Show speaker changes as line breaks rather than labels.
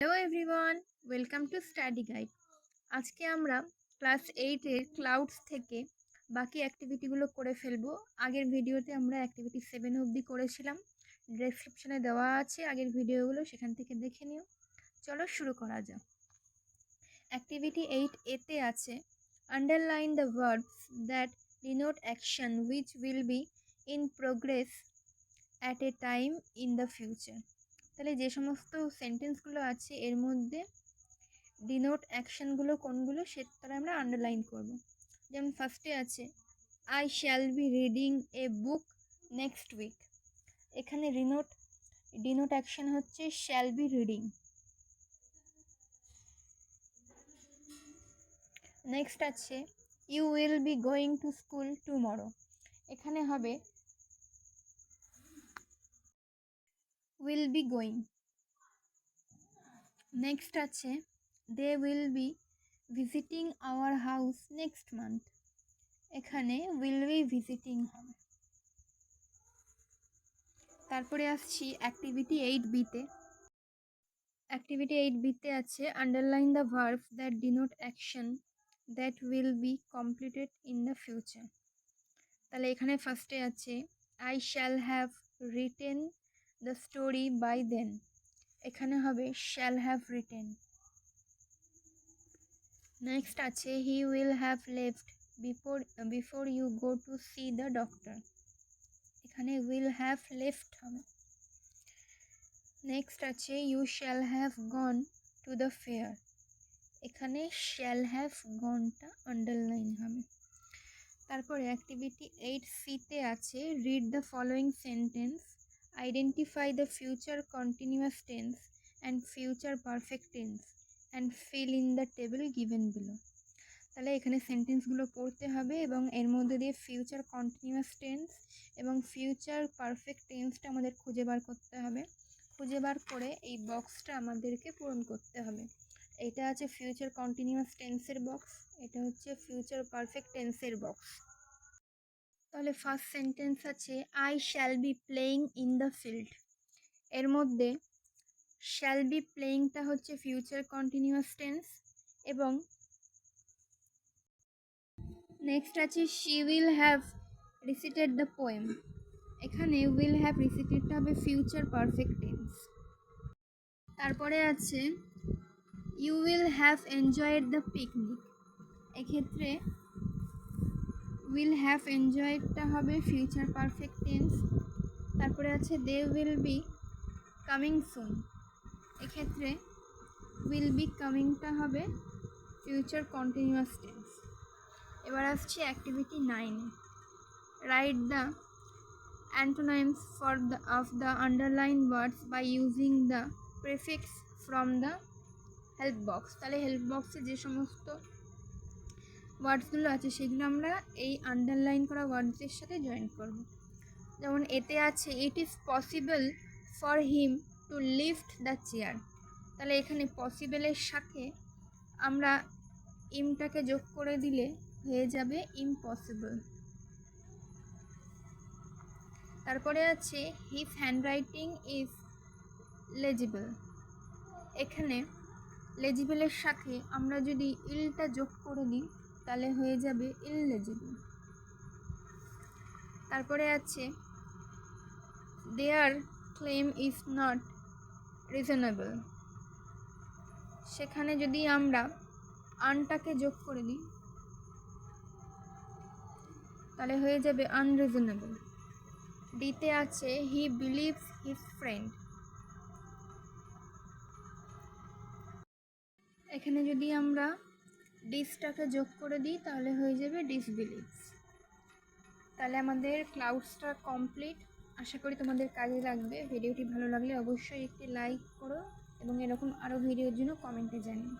Hello everyone, welcome to study guide. আজকে আমরা class 8-এর clouds থেকে বাকি অ্যাক্টিভিটিগুলো করে ফেলবো। আগের ভিডিওতে আমরা অ্যাক্টিভিটি 7 অবধি করেছিলাম, ডেসক্রিপশনে দেওয়া আছে আগের ভিডিওগুলো, সেখান থেকে দেখে নিও। চলো শুরু করা যাক। অ্যাক্টিভিটি 8A-তে আছে underline the verbs that denote action which will be in progress at a time in the future. তাহলে যে সমস্ত সেন্টেন্সগুলো আছে এর মধ্যে ডিনোট অ্যাকশনগুলো কোনগুলো সেটা আমরা আন্ডারলাইন করব। যেমন ফার্স্টে আছে I shall be reading a book next week. এখানে ডিনোট অ্যাকশন হচ্ছে শ্যাল বি রিডিং। নেক্সট আছে you will be going to school tomorrow. এখানে হবে উইল বি গোয়িং। নেক্সট আছে they will be visiting our house next month. এখানে will be visiting হবে। তারপরে আসছি অ্যাক্টিভিটি 8B-তে। অ্যাক্টিভিটি 8B-তে আছে underline the verbs that denote action that will be completed in the future. তাহলে এখানে ফার্স্টে আছে I shall have written the story by then. এখানে হবে শ্যাল হ্যাভ রিটেন। নেক্সট আছে he will have left before you go to see the doctor. এখানে will have left হবে। Next আছে you shall have gone to the fair. এখানে shall have গনটা underline হবে। তারপরে অ্যাক্টিভিটি 8C-তে আছে read the following sentence, identify the future continuous tense and future perfect tense and fill in the table given below. তাহলে এখানে সেন্টেন্সগুলো পড়তে হবে এবং এর মধ্যে দিয়ে ফিউচার কন্টিনিউয়াস টেন্স এবং ফিউচার পারফেক্ট টেন্সটা আমাদের খুঁজে বার করতে হবে। খুঁজে বার করে এই বক্সটা আমাদেরকে পূরণ করতে হবে। এটা আছে ফিউচার কন্টিনিউয়াস টেন্সের বক্স, এটা হচ্ছে ফিউচার পারফেক্ট টেন্সের বক্স। তাহলে ফার্স্ট সেন্টেন্স আছে I shall be playing in the field. এর মধ্যে শ্যাল বি প্লেয়িংটা হচ্ছে ফিউচার কন্টিনিউয়াস টেন্স এবং নেক্সট আছে she will have recited the poem. এখানে উইল হ্যাভ রিসিটেডটা হবে ফিউচার পারফেক্ট টেন্স। তারপরে আছে you will have enjoyed the picnic. এক্ষেত্রে উইল হ্যাভ এনজয়েডটা হবে ফিউচার পারফেক্ট টেন্স। তারপরে আছে they will be coming soon. এক্ষেত্রে উইল বি কামিংটা হবে ফিউচার কন্টিনিউয়াস টেন্স। এবার আসছে অ্যাক্টিভিটি 9-এ। Write the antonyms of the underlined words by using the prefix from the help box। তাহলে হেল্প বক্সে যে সমস্ত ওয়ার্ডসগুলো আছে সেগুলো আমরা এই আন্ডারলাইন করা ওয়ার্ডসের সাথে জয়েন করব। যেমন এতে আছে it is possible for him to lift the chair. তাহলে এখানে পসিবলের সাথে আমরা ইমটাকে যোগ করে দিলে হয়ে যাবে ইম্পসিবল। তারপরে আছে হিজ হ্যান্ডরাইটিং ইজ লেজিবল। এখানে লেজিবলের সাথে আমরা যদি ইলটা যোগ করে দিই তাহলে হয়ে যাবে ইললেজিবল। তারপরে আছে দেয়ার ক্লেম ইজ নট রিজনেবল। সেখানে যদি আমরা আনটাকে যোগ করে দিই তাহলে হয়ে যাবে আনরিজনেবল। ডিতে আছে হি বিলিভস হিজ ফ্রেন্ড। এখানে যদি আমরা ডিসটাকে যোগ করে দিই তাহলে হয়ে যাবে ডিসবিলিভস। তাহলে আমাদের ক্লাউডসটা কমপ্লিট। আশা করি তোমাদের কাজে লাগবে। ভিডিওটি ভালো লাগলে অবশ্যই একটি লাইক করো এবং এরকম আরও ভিডিওর জন্য কমেন্টে জানিও।